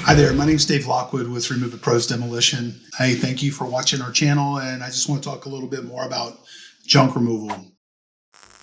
Hi there, my name is Dave Lockwood with Demolition. Hey, thank you for watching our channel, and I just want to talk a little bit more about junk removal.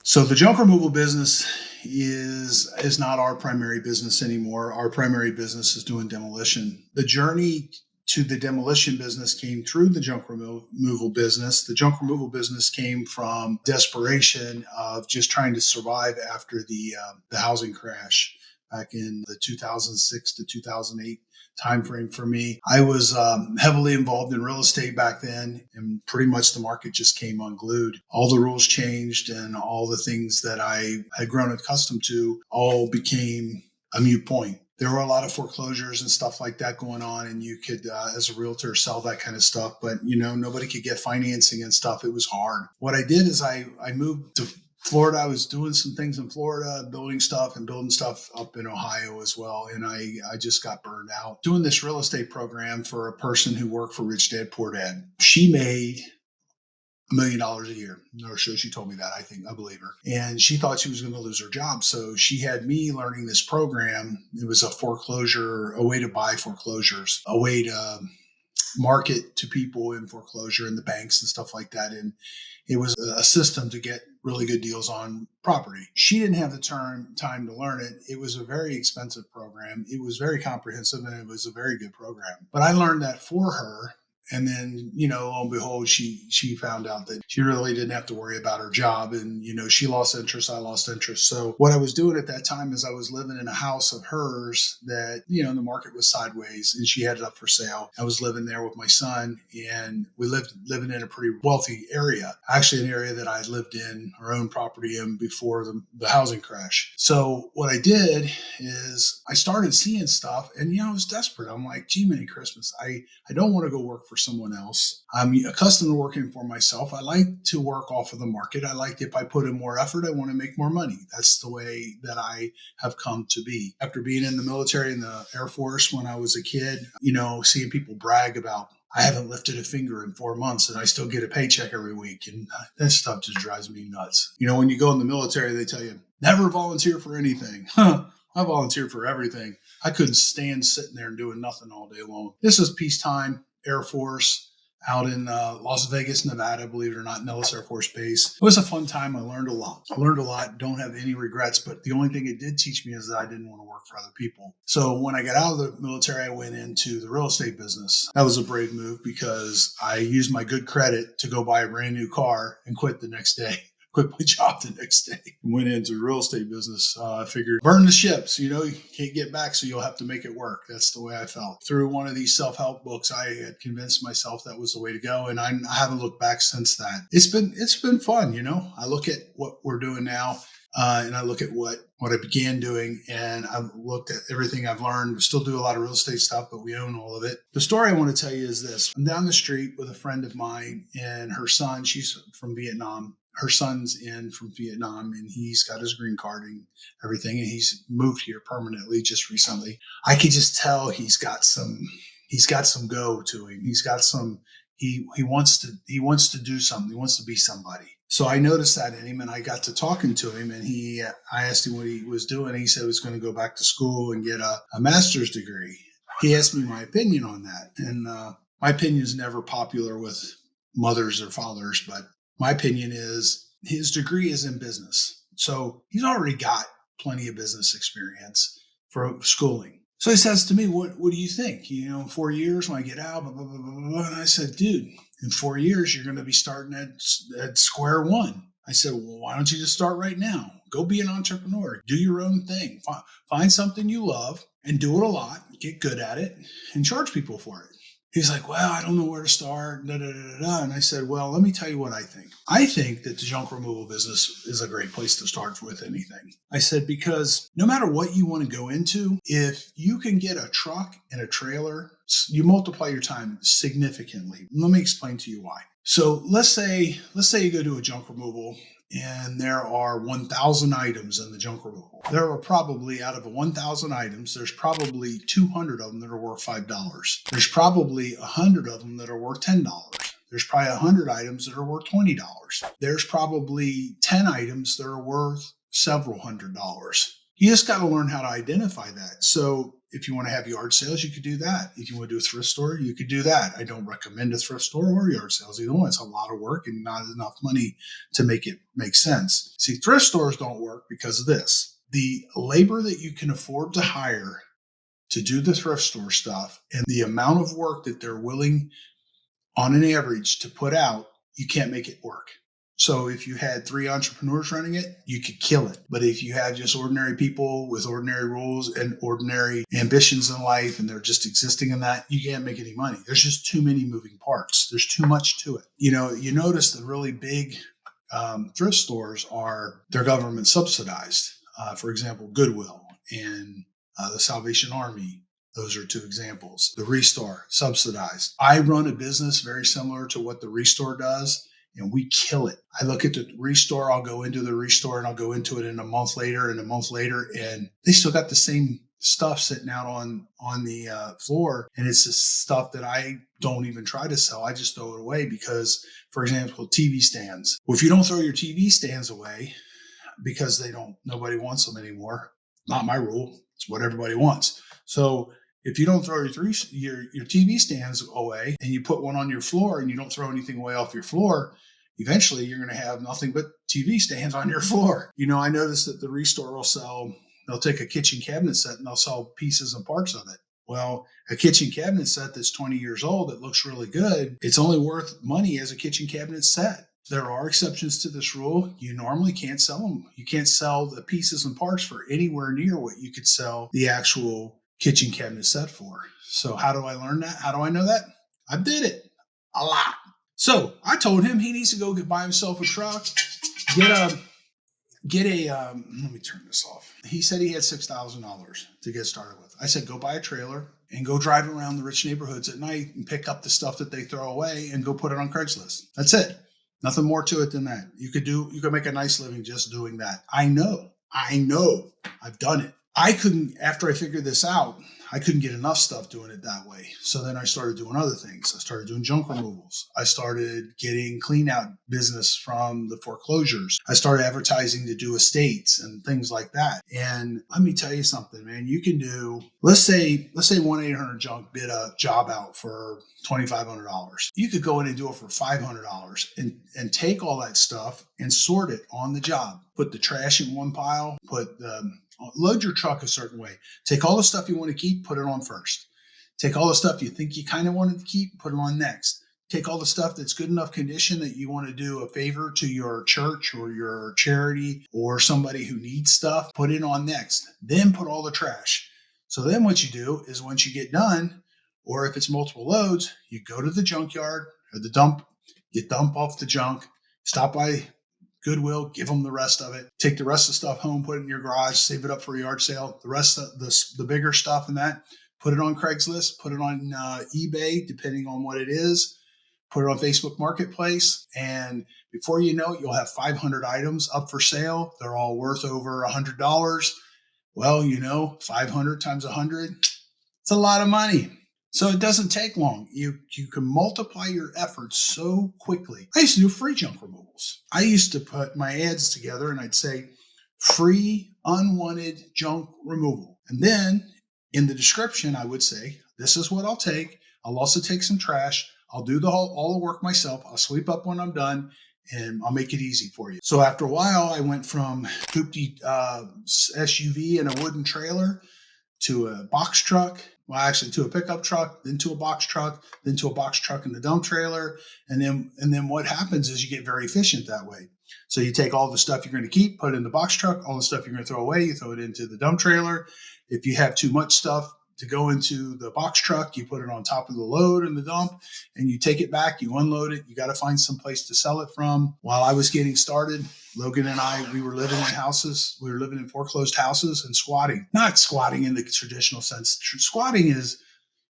So the junk removal business is not our primary business anymore. Our primary business is doing demolition. The journey to the demolition business came through the junk removal business. The junk removal business came from desperation of just trying to survive after the housing crash back in the 2006 to 2008 timeframe for me. I was heavily involved in real estate back then, and pretty much the market just came unglued. All the rules changed, and all the things that I had grown accustomed to all became a moot point. There were a lot of foreclosures and stuff like that going on, and you could, as a realtor, sell that kind of stuff, but nobody could get financing and stuff. It was hard. What I did is I moved to Florida. I was doing some things in Florida, building stuff and building stuff up in Ohio as well. And I just got burned out doing this real estate program for a person who worked for Rich Dad Poor Dad. She made $1 million a year. Or so she told me that, I believe her. And she thought she was going to lose her job. So she had me learning this program. It was a way to buy foreclosures, a way to market to people in foreclosure and the banks and stuff like that. And it was a system to get really good deals on property. She didn't have the time to learn it. It was a very expensive program. It was very comprehensive, and it was a very good program. But I learned that for her. And then, lo and behold, she found out that she really didn't have to worry about her job. And, she lost interest. I lost interest. So what I was doing at that time is I was living in a house of hers that, the market was sideways, and she had it up for sale. I was living there with my son, and we living in a pretty wealthy area, actually an area that I lived in or owned property in before the housing crash. So what I did is I started seeing stuff, and, I was desperate. I'm like, gee, many Christmas. I don't want to go work for someone else. I'm accustomed to working for myself. I like to work off of the market. I like, if I put in more effort, I want to make more money. That's the way that I have come to be. After being in the military and the Air Force when I was a kid, seeing people brag about, I haven't lifted a finger in 4 months and I still get a paycheck every week. And that stuff just drives me nuts. When you go in the military, they tell you, never volunteer for anything. I volunteered for everything. I couldn't stand sitting there and doing nothing all day long. This is peacetime. Air Force out in Las Vegas, Nevada, believe it or not, Nellis Air Force Base. It was a fun time. I learned a lot. Don't have any regrets, but the only thing it did teach me is that I didn't want to work for other people. So when I got out of the military, I went into the real estate business. That was a brave move because I used my good credit to go buy a brand new car and quit the next day. Quit my job the next day and went into the real estate business. I figured burn the ships, you can't get back, so you'll have to make it work. That's the way I felt. Through one of these self-help books, I had convinced myself that was the way to go, and I haven't looked back since that. It's been fun, I look at what we're doing now, and I look at what I began doing, and I've looked at everything I've learned. We still do a lot of real estate stuff, but we own all of it. The story I want to tell you is this. I'm down the street with a friend of mine and her son. She's from Vietnam. Her son's in from Vietnam, and he's got his green card and everything, and he's moved here permanently just recently. I could just tell he's got some go to him. He's got some, he wants to do something. He wants to be somebody. So I noticed that in him, and I got to talking to him, and I asked him what he was doing. He said he was going to go back to school and get a master's degree. He asked me my opinion on that. And my opinion is never popular with mothers or fathers, but my opinion is his degree is in business. So he's already got plenty of business experience for schooling. So he says to me, what do you think? In 4 years when I get out, blah, blah, blah, blah, blah. And I said, dude, in 4 years, you're going to be starting at square one. I said, well, why don't you just start right now? Go be an entrepreneur. Do your own thing. Find something you love and do it a lot. Get good at it and charge people for it. He's like, well, I don't know where to start. Da, da, da, da. And I said, well, let me tell you what I think. I think that the junk removal business is a great place to start with anything. I said, because no matter what you want to go into, if you can get a truck and a trailer, you multiply your time significantly. Let me explain to you why. So let's say you go to a junk removal and there are 1,000 items in the junk removal. There are probably, out of 1,000 items, there's probably 200 of them that are worth $5. There's probably 100 of them that are worth $10. There's probably 100 items that are worth $20. There's probably 10 items that are worth several $100s. You just got to learn how to identify that. So if you want to have yard sales, you could do that. If you want to do a thrift store, you could do that. I don't recommend a thrift store or yard sales. Either one, it's a lot of work and not enough money to make it make sense. See, thrift stores don't work because of this. The labor that you can afford to hire to do the thrift store stuff and the amount of work that they're willing on an average to put out, you can't make it work. So if you had 3 entrepreneurs running it, you could kill it. But if you have just ordinary people with ordinary rules and ordinary ambitions in life, and they're just existing in that, you can't make any money. There's just too many moving parts. There's too much to it. You notice the really big thrift stores they're government subsidized. For example, Goodwill and the Salvation Army. Those are 2 examples. The Restore, subsidized. I run a business very similar to what the Restore does, and we kill it. I look at the Restore, I'll go into the Restore, and I'll go into it in a month later, and they still got the same stuff sitting out on the floor, and it's just stuff that I don't even try to sell. I just throw it away because, for example, TV stands. Well, if you don't throw your TV stands away because nobody wants them anymore, not my rule. It's what everybody wants. So if you don't throw your TV stands away and you put one on your floor and you don't throw anything away off your floor, eventually you're going to have nothing but TV stands on your floor. I noticed that the Restore they'll take a kitchen cabinet set and they'll sell pieces and parts of it. Well, a kitchen cabinet set that's 20 years old that looks really good, it's only worth money as a kitchen cabinet set. There are exceptions to this rule. You normally can't sell them. You can't sell the pieces and parts for anywhere near what you could sell the actual kitchen cabinet set for. So how do I learn that? How do I know that? I did it a lot. So I told him he needs to go buy himself a truck, let me turn this off. He said he had $6,000 to get started with. I said, go buy a trailer and go drive around the rich neighborhoods at night and pick up the stuff that they throw away and go put it on Craigslist. That's it. Nothing more to it than that. You could make a nice living just doing that. I know. I've done it. After I figured this out, I couldn't get enough stuff doing it that way. So then I started doing other things. I started doing junk removals. I started getting clean out business from the foreclosures. I started advertising to do estates and things like that. And let me tell you something, man. You can do, let's say 1-800-JUNK bid a job out for $2,500. You could go in and do it for $500 and take all that stuff and sort it on the job. Put the trash in one pile, load your truck a certain way. Take all the stuff you want to keep, put it on first. Take all the stuff you think you kind of wanted to keep, put it on next. Take all the stuff that's good enough condition that you want to do a favor to your church or your charity or somebody who needs stuff, put it on next. Then put all the trash. So then what you do is once you get done, or if it's multiple loads, you go to the junkyard or the dump, you dump off the junk, stop by Goodwill, give them the rest of it. Take the rest of the stuff home, put it in your garage, save it up for a yard sale. The rest of the bigger stuff and that, put it on Craigslist, put it on eBay, depending on what it is. Put it on Facebook Marketplace. And before you know it, you'll have 500 items up for sale. They're all worth over $100. Well, 500 times 100, it's a lot of money. So it doesn't take long. You can multiply your efforts so quickly. I used to do free junk removals. I used to put my ads together and I'd say free unwanted junk removal. And then in the description, I would say, this is what I'll take. I'll also take some trash. I'll do all the work myself. I'll sweep up when I'm done and I'll make it easy for you. So after a while, I went from hoopty SUV and a wooden trailer to a box truck. Well, actually to a pickup truck, then to a box truck, then to a box truck and the dump trailer. And then what happens is you get very efficient that way. So you take all the stuff you're going to keep, put it in the box truck, all the stuff you're going to throw away, you throw it into the dump trailer. If you have too much stuff to go into the box truck, you put it on top of the load in the dump and you take it back, you unload it. You got to find some place to sell it from. While I was getting started, Logan and I, we were living in houses. We were living in foreclosed houses and squatting. Not squatting in the traditional sense. Squatting is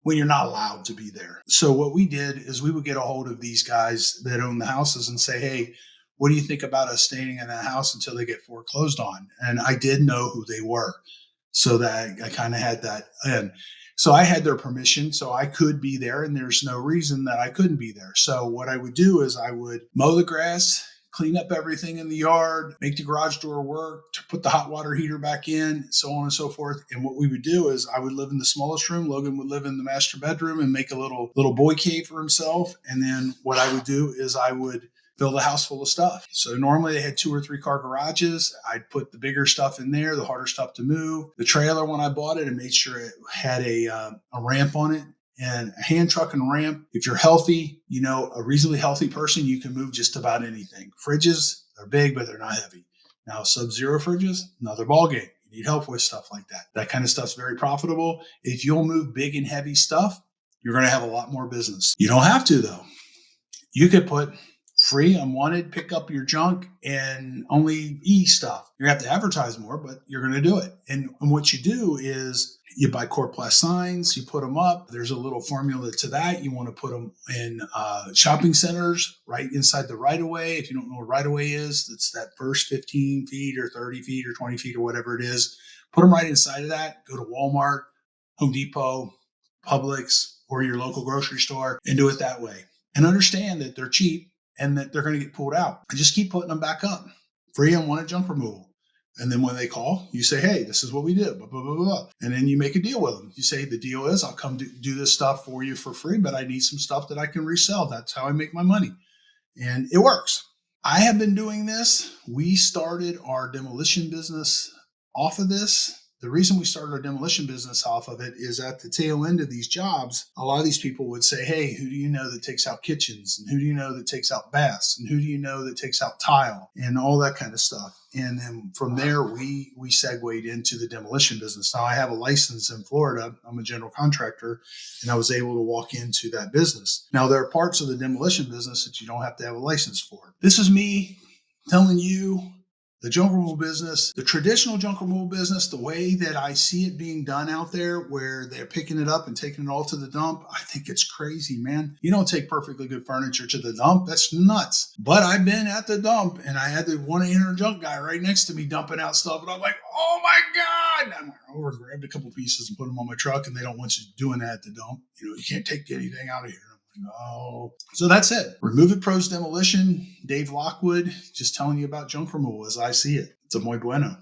when you're not allowed to be there. So what we did is we would get a hold of these guys that own the houses and say, hey, what do you think about us staying in that house until they get foreclosed on? And I did know who they were. So that I kind of had that. And so I had their permission, so I could be there, and there's no reason that I couldn't be there. So what I would do is I would mow the grass, clean up everything in the yard, make the garage door work, to put the hot water heater back in, so on and so forth. And what we would do is I would live in the smallest room. Logan would live in the master bedroom and make a little boy cave for himself. And then what I would do is I would fill the house full of stuff. So normally they had 2 or 3 car garages. I'd put the bigger stuff in there, the harder stuff to move. The trailer, when I bought it, I made sure it had a ramp on it and a hand truck and ramp. If you're healthy, a reasonably healthy person, you can move just about anything. Fridges, they're big, but they're not heavy. Now, sub-zero fridges, another ballgame. You need help with stuff like that. That kind of stuff's very profitable. If you'll move big and heavy stuff, you're going to have a lot more business. You don't have to, though. You could put free, unwanted, pick up your junk and only stuff. You're going to have to advertise more, but you're going to do it. And what you do is you buy Corplast signs, you put them up. There's a little formula to that. You want to put them in shopping centers right inside the right-of-way. If you don't know what right-of-way is, it's that first 15 feet or 30 feet or 20 feet or whatever it is. Put them right inside of that. Go to Walmart, Home Depot, Publix, or your local grocery store and do it that way. And understand that they're cheap and that they're going to get pulled out. And just keep putting them back up. Free unwanted junk removal. And then when they call, you say, hey, this is what we did, blah, blah, blah, blah. And then you make a deal with them. You say, the deal is I'll come do this stuff for you for free, but I need some stuff that I can resell. That's how I make my money. And it works. I have been doing this. We started our demolition business off of this. The reason we started our demolition business off of it is at the tail end of these jobs, a lot of these people would say, hey, who do you know that takes out kitchens? And who do you know that takes out baths? And who do you know that takes out tile? And all that kind of stuff. And then from there, we segued into the demolition business. Now, I have a license in Florida. I'm a general contractor, and I was able to walk into that business. Now, there are parts of the demolition business that you don't have to have a license for. This is me telling you the junk removal business, the traditional junk removal business, the way that I see it being done out there where they're picking it up and taking it all to the dump, I think it's crazy, man. You don't take perfectly good furniture to the dump. That's nuts. But I've been at the dump and I had the 1-800 junk guy right next to me dumping out stuff. And I'm like, oh my God. And I went over and grabbed a couple pieces and put them on my truck, and they don't want you doing that at the dump. You can't take anything out of here. No. So that's it. Remove It Pros Demolition. Dave Lockwood, just telling you about junk removal as I see it. It's a muy bueno.